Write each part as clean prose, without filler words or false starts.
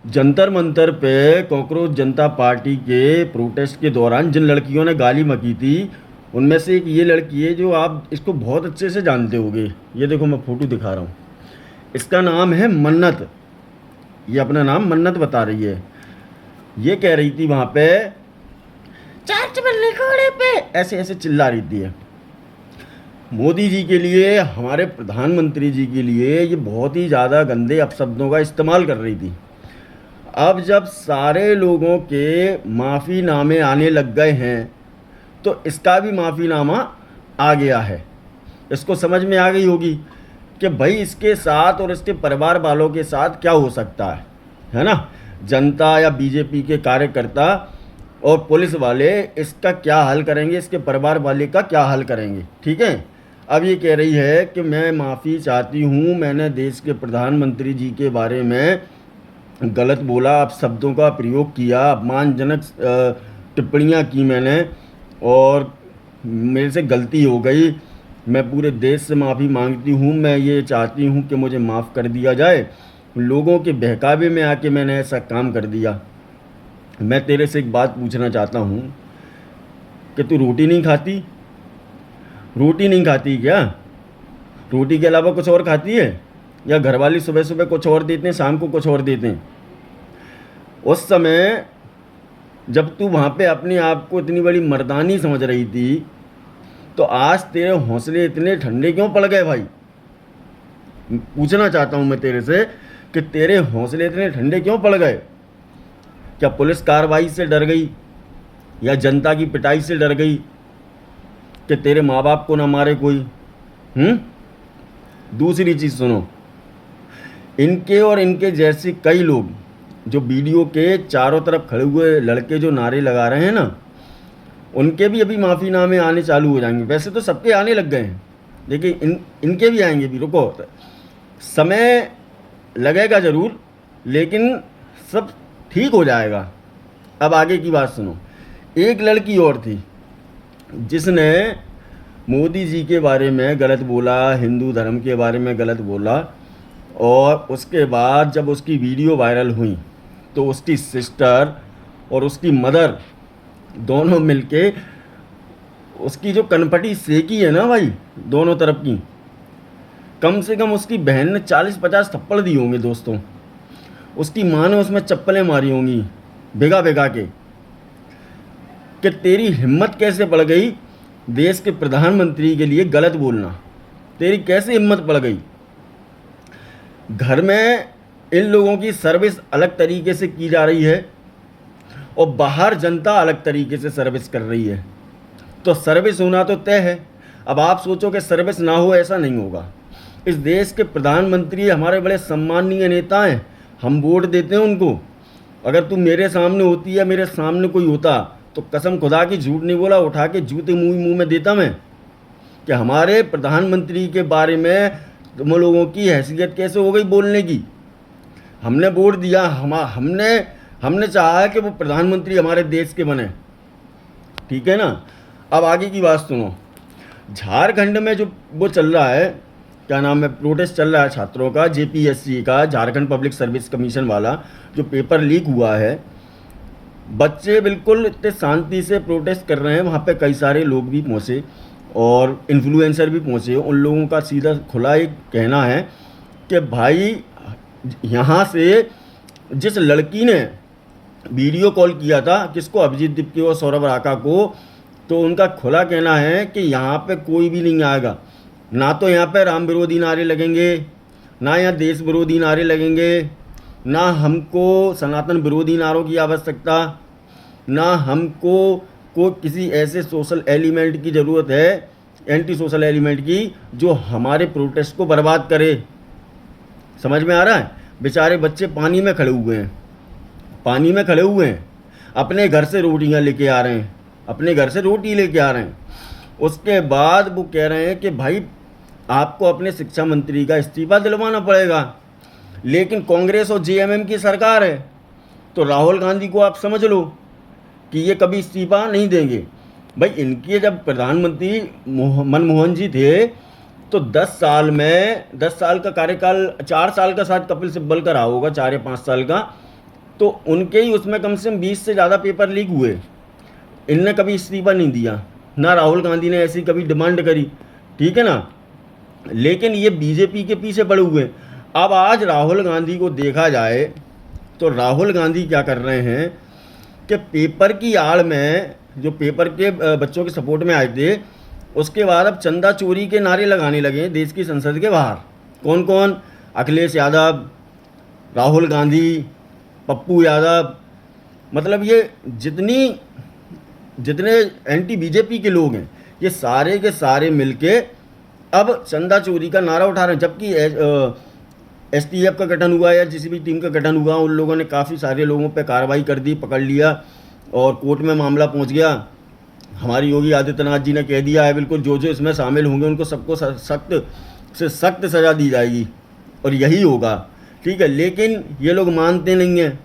जंतर मंतर पे कॉकरोच जनता पार्टी के प्रोटेस्ट के दौरान जिन लड़कियों ने गाली मकी थी, उनमें से एक ये लड़की है जो आप इसको बहुत अच्छे से जानते होंगे। ये देखो, मैं फोटो दिखा रहा हूँ। इसका नाम है मन्नत। ये अपना नाम मन्नत बता रही है। ये कह रही थी वहाँ पे, चार्ज बनने घोड़े पे, ऐसे ऐसे चिल्ला रही थी। मोदी जी के लिए, हमारे प्रधानमंत्री जी के लिए ये बहुत ही ज़्यादा गंदे अपशब्दों का इस्तेमाल कर रही थी। अब जब सारे लोगों के माफ़ीनामे आने लग गए हैं तो इसका भी माफ़ीनामा आ गया है। इसको समझ में आ गई होगी कि भाई इसके साथ और इसके परिवार वालों के साथ क्या हो सकता है ना। जनता या बीजेपी के कार्यकर्ता और पुलिस वाले इसका क्या हल करेंगे, इसके परिवार वाले का क्या हल करेंगे। ठीक है। अब ये कह रही है कि मैं माफ़ी चाहती हूँ, मैंने देश के प्रधानमंत्री जी के बारे में गलत बोला, अपशब्दों का प्रयोग किया, अपमानजनक टिप्पणियाँ की मैंने, और मेरे से गलती हो गई। मैं पूरे देश से माफ़ी मांगती हूँ। मैं ये चाहती हूँ कि मुझे माफ़ कर दिया जाए। लोगों के बहकावे में आके मैंने ऐसा काम कर दिया। मैं तेरे से एक बात पूछना चाहता हूँ कि तू रोटी नहीं खाती? रोटी नहीं खाती क्या? रोटी के अलावा कुछ और खाती है? या घर वाली सुबह सुबह कुछ और देते हैं, शाम को कुछ और देते हैं? उस समय जब तू वहाँ पे अपने आप को इतनी बड़ी मर्दानी समझ रही थी, तो आज तेरे हौसले इतने ठंडे क्यों पड़ गए भाई? पूछना चाहता हूँ मैं तेरे से कि तेरे हौसले इतने ठंडे क्यों पड़ गए? क्या पुलिस कार्रवाई से डर गई, या जनता की पिटाई से डर गई कि तेरे माँ बाप को ना मारे कोई? दूसरी चीज़ सुनो, इनके और इनके जैसे कई लोग जो वीडियो के चारों तरफ खड़े हुए लड़के जो नारे लगा रहे हैं ना, उनके भी अभी माफ़ीनामे आने चालू हो जाएंगे। वैसे तो सबके आने लग गए हैं, लेकिन इनके भी आएंगे भी। रुको, समय लगेगा ज़रूर, लेकिन सब ठीक हो जाएगा। अब आगे की बात सुनो। एक लड़की और थी जिसने मोदी जी के बारे में गलत बोला, हिंदू धर्म के बारे में गलत बोला, और उसके बाद जब उसकी वीडियो वायरल हुई तो उसकी सिस्टर और उसकी मदर दोनों मिलके उसकी जो कनपटी सेकी है ना भाई, दोनों तरफ की, कम से कम उसकी बहन ने 40-50 थप्पड़ दिए होंगे दोस्तों। उसकी माँ ने उसमें चप्पलें मारी होंगी भिगा भिगा के। कि तेरी हिम्मत कैसे पड़ गई देश के प्रधानमंत्री के लिए गलत बोलना? तेरी कैसे हिम्मत पड़ गई? घर में इन लोगों की सर्विस अलग तरीके से की जा रही है और बाहर जनता अलग तरीके से सर्विस कर रही है, तो सर्विस होना तो तय है। अब आप सोचो कि सर्विस ना हो, ऐसा नहीं होगा। इस देश के प्रधानमंत्री हमारे बड़े सम्माननीय नेता हैं, हम वोट देते हैं उनको। अगर तू मेरे सामने होती या मेरे सामने कोई होता तो कसम खुदा की झूठ नहीं बोला, उठा के जूते मुंह में देता मैं कि हमारे प्रधानमंत्री के बारे में तुम लोगों की हैसियत कैसे हो गई बोलने की। हमने वोट दिया, हमने चाहा है कि वो प्रधानमंत्री हमारे देश के बने। ठीक है ना। अब आगे की बात सुनो। झारखंड में जो वो चल रहा है, क्या नाम है, प्रोटेस्ट चल रहा है छात्रों का, जेपीएससी का, झारखंड पब्लिक सर्विस कमीशन वाला जो पेपर लीक हुआ है। बच्चे बिल्कुल इतने शांति से प्रोटेस्ट कर रहे हैं। वहाँ पे कई सारे लोग भी पहुँचे और इन्फ्लुएंसर भी पहुँचे। उन लोगों का सीधा खुला एक कहना है कि भाई यहाँ से जिस लड़की ने वीडियो कॉल किया था, किसको, अभिजीत दीप्ति और सौरभ राका को, तो उनका खुला कहना है कि यहाँ पे कोई भी नहीं आएगा। ना तो यहाँ पे राम विरोधी नारे लगेंगे, ना यहाँ देश विरोधी नारे लगेंगे, ना हमको सनातन विरोधी नारों की आवश्यकता, ना हमको को किसी ऐसे सोशल एलिमेंट की ज़रूरत है, एंटी सोशल एलिमेंट की, जो हमारे प्रोटेस्ट को बर्बाद करे। समझ में आ रहा है? बेचारे बच्चे पानी में खड़े हुए हैं, पानी में खड़े हुए हैं, अपने घर से रोटियां लेके आ रहे हैं, अपने घर से रोटी लेके आ रहे हैं। उसके बाद वो कह रहे हैं कि भाई आपको अपने शिक्षा मंत्री का इस्तीफा दिलवाना पड़ेगा। लेकिन कांग्रेस और जेएमएम की सरकार है, तो राहुल गांधी को आप समझ लो कि ये कभी इस्तीफा नहीं देंगे। भाई इनके जब प्रधानमंत्री मनमोहन जी थे तो 10 साल में, 10 साल का कार्यकाल, 4 साल का शायद कपिल सिब्बल का रहा होगा, 4 या 5 साल का, तो उनके ही उसमें कम से कम 20 से ज़्यादा पेपर लीक हुए। इनने कभी इस्तीफा नहीं दिया, ना राहुल गांधी ने ऐसी कभी डिमांड करी, ठीक है ना। लेकिन ये बीजेपी के पीछे पड़े हुए हैं। अब आज राहुल गांधी को देखा जाए तो राहुल गांधी क्या कर रहे हैं कि पेपर की आड़ में, जो पेपर के बच्चों के सपोर्ट में आए थे, उसके बाद अब चंदा चोरी के नारे लगाने लगे देश की संसद के बाहर। कौन कौन? अखिलेश यादव, राहुल गांधी, पप्पू यादव, मतलब ये जितने एंटी बीजेपी के लोग हैं, ये सारे के सारे मिलके अब चंदा चोरी का नारा उठा रहे हैं। जबकि एसटीएफ का गठन हुआ या किसी भी टीम का गठन हुआ, उन लोगों ने काफ़ी सारे लोगों पर कार्रवाई कर दी, पकड़ लिया और कोर्ट में मामला पहुंच गया। हमारी योगी आदित्यनाथ जी ने कह दिया है बिल्कुल जो जो इसमें शामिल होंगे उनको सबको सख्त से सख्त सज़ा दी जाएगी और यही होगा, ठीक है। लेकिन ये लोग मानते नहीं हैं,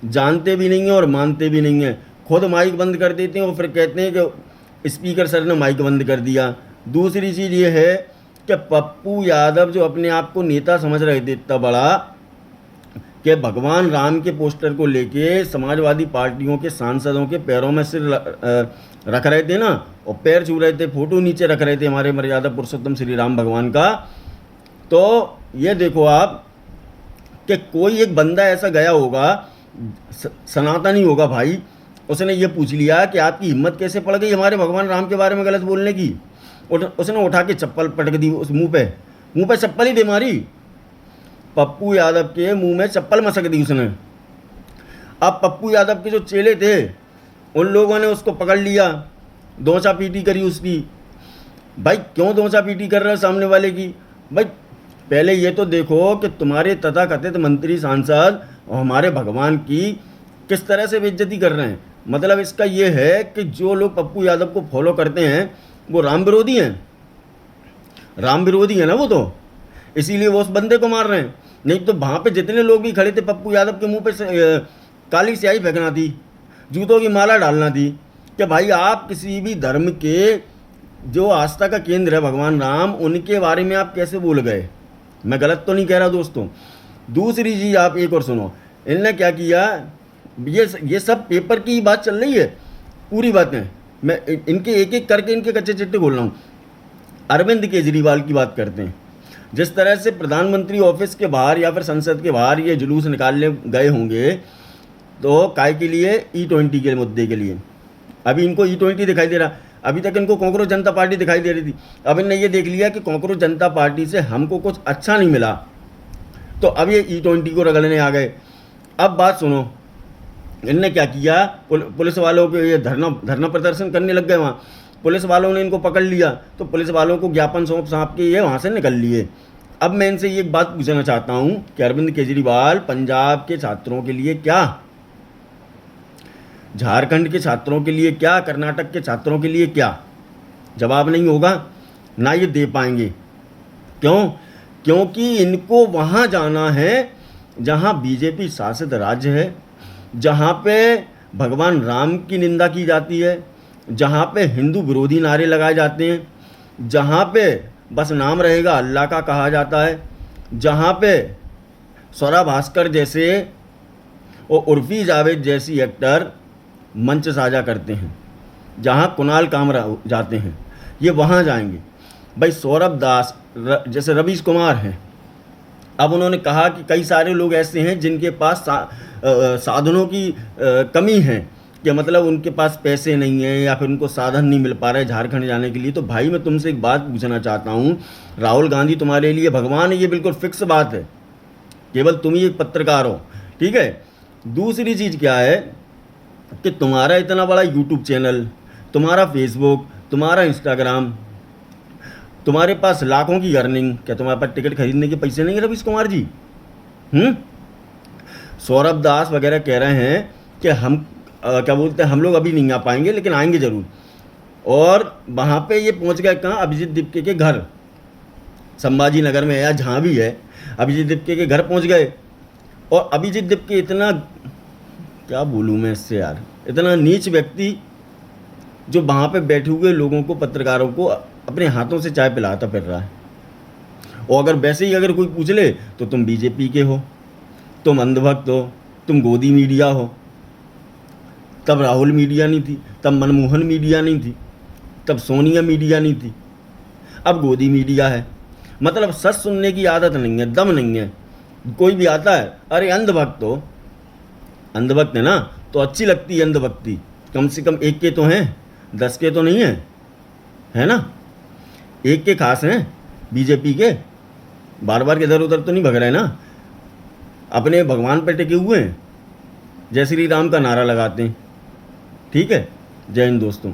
जानते भी नहीं हैं और मानते भी नहीं हैं। खुद माइक बंद कर देते हैं और फिर कहते हैं कि स्पीकर सर ने माइक बंद कर दिया। दूसरी चीज़ ये है कि पप्पू यादव जो अपने आप को नेता समझ रहे थे इतना बड़ा, कि भगवान राम के पोस्टर को लेके समाजवादी पार्टियों के सांसदों के पैरों में सिर रख रहे थे ना, और पैर छू रहे थे, फोटो नीचे रख रहे थे हमारे मर्यादा पुरुषोत्तम श्री राम भगवान का। तो ये देखो आप कि कोई एक बंदा ऐसा गया होगा, सनातनी होगा भाई, उसने ये पूछ लिया कि आपकी हिम्मत कैसे पड़ गई हमारे भगवान राम के बारे में गलत बोलने की। उसने उठा के चप्पल पटक दी उस मुंह पे चप्पल ही दे मारी। पप्पू यादव के मुंह में चप्पल मसक दी उसने। अब पप्पू यादव के जो चेले थे उन लोगों ने उसको पकड़ लिया, दोंचा पीटी करी उसकी। भाई क्यों दोंचा पीटी कर रहे हो सामने वाले की? भाई पहले ये तो देखो कि तुम्हारे तथाकथित मंत्री सांसद और हमारे भगवान की किस तरह से बेइज्जती कर रहे हैं। मतलब इसका ये है कि जो लोग पप्पू यादव को फॉलो करते हैं वो राम विरोधी हैं, राम विरोधी है ना वो, तो इसीलिए वो उस बंदे को मार रहे हैं। नहीं तो वहाँ पे जितने लोग भी खड़े थे पप्पू यादव के मुंह पे काली स्याही फेंकना थी, जूतों की माला डालना थी कि भाई आप किसी भी धर्म के जो आस्था का केंद्र है भगवान राम, उनके बारे में आप कैसे बोल गए। मैं गलत तो नहीं कह रहा दोस्तों। दूसरी चीज़ आप एक और सुनो, इनने क्या किया, ये सब पेपर की बात चल रही है, पूरी बातें मैं इनके एक एक करके इनके कच्चे चिट्टे खोल रहा हूँ। अरविंद केजरीवाल की बात करते हैं। जिस तरह से प्रधानमंत्री ऑफिस के बाहर या फिर संसद के बाहर ये जुलूस निकालने गए होंगे, तो काय के लिए? E20 के मुद्दे के लिए। अभी इनको E20 दिखाई दे रहा, अभी तक इनको कांग्रेस जनता पार्टी दिखाई दे रही थी। अब इनने ये देख लिया कि कांग्रेस जनता पार्टी से हमको कुछ अच्छा नहीं मिला, तो अब ये E20 को रगड़ने आ गए। अब बात सुनो, इनने क्या किया, पुलिस वालों के ये धरना प्रदर्शन करने लग गए वहाँ। पुलिस वालों ने इनको पकड़ लिया, तो पुलिस वालों को ज्ञापन सौंप के ये वहाँ से निकल लिए। अब मैं इनसे ये एक बात पूछना चाहता हूँ कि अरविंद केजरीवाल पंजाब के छात्रों के लिए क्या, झारखंड के छात्रों के लिए क्या, कर्नाटक के छात्रों के लिए क्या? जवाब नहीं होगा, ना ये दे पाएंगे। क्यों? क्योंकि इनको वहाँ जाना है जहाँ बीजेपी शासित राज्य है, जहाँ पे भगवान राम की निंदा की जाती है, जहाँ पे हिंदू विरोधी नारे लगाए जाते हैं, जहाँ पे बस नाम रहेगा अल्लाह का कहा जाता है, जहाँ पे स्वरा भास्कर जैसे और उर्फी जावेद जैसी एक्टर मंच साझा करते हैं, जहाँ कुणाल कामरा जाते हैं, ये वहाँ जाएंगे। भाई सौरभ दास जैसे रवीश कुमार हैं, अब उन्होंने कहा कि कई सारे लोग ऐसे हैं जिनके पास साधनों की कमी है, कि मतलब उनके पास पैसे नहीं है या फिर उनको साधन नहीं मिल पा रहा है झारखंड जाने के लिए। तो भाई मैं तुमसे एक बात पूछना चाहता हूँ, राहुल गांधी तुम्हारे लिए भगवान है, ये बिल्कुल फिक्स बात है, केवल तुम ही एक पत्रकार हो, ठीक है। दूसरी चीज़ क्या है कि तुम्हारा इतना बड़ा यूट्यूब चैनल, तुम्हारा फेसबुक, तुम्हारा इंस्टाग्राम, तुम्हारे पास लाखों की अर्निंग, क्या तुम्हारे पास टिकट खरीदने के पैसे नहीं है रवीश कुमार जी? सौरभ दास वगैरह कह रहे हैं कि हम क्या बोलते हैं, हम लोग अभी नहीं आ पाएंगे लेकिन आएंगे ज़रूर। और वहाँ पे ये पहुँच गए कहाँ? अभिजीत दीपके के घर, संभाजी नगर में या जहाँ भी है, अभिजीत दीपके के घर पहुँच गए। और अभिजीत दीपके इतना, क्या बोलूँ मैं इससे यार, इतना नीच व्यक्ति जो वहाँ पे बैठे हुए लोगों को, पत्रकारों को अपने हाथों से चाय पिलाता फिर रहा है। और अगर वैसे ही अगर कोई पूछ ले तो तुम बीजेपी के हो, तुम अंधभक्त हो, तुम गोदी मीडिया हो। तब राहुल मीडिया नहीं थी, तब मनमोहन मीडिया नहीं थी, तब सोनिया मीडिया नहीं थी, अब गोदी मीडिया है। मतलब सच सुनने की आदत नहीं है, दम नहीं है। कोई भी आता है, अरे अंधभक्त हो, अंधभक्त है ना, तो अच्छी लगती है अंधभक्ति, कम से कम एक के तो हैं, 10 के तो नहीं है, है ना। एक के खास हैं बीजेपी के, बार बार इधर उधर तो नहीं भग रहे ना, अपने भगवान पे टिके हुए हैं, जय श्री राम का नारा लगाते हैं। ठीक है, जय हिंद दोस्तों।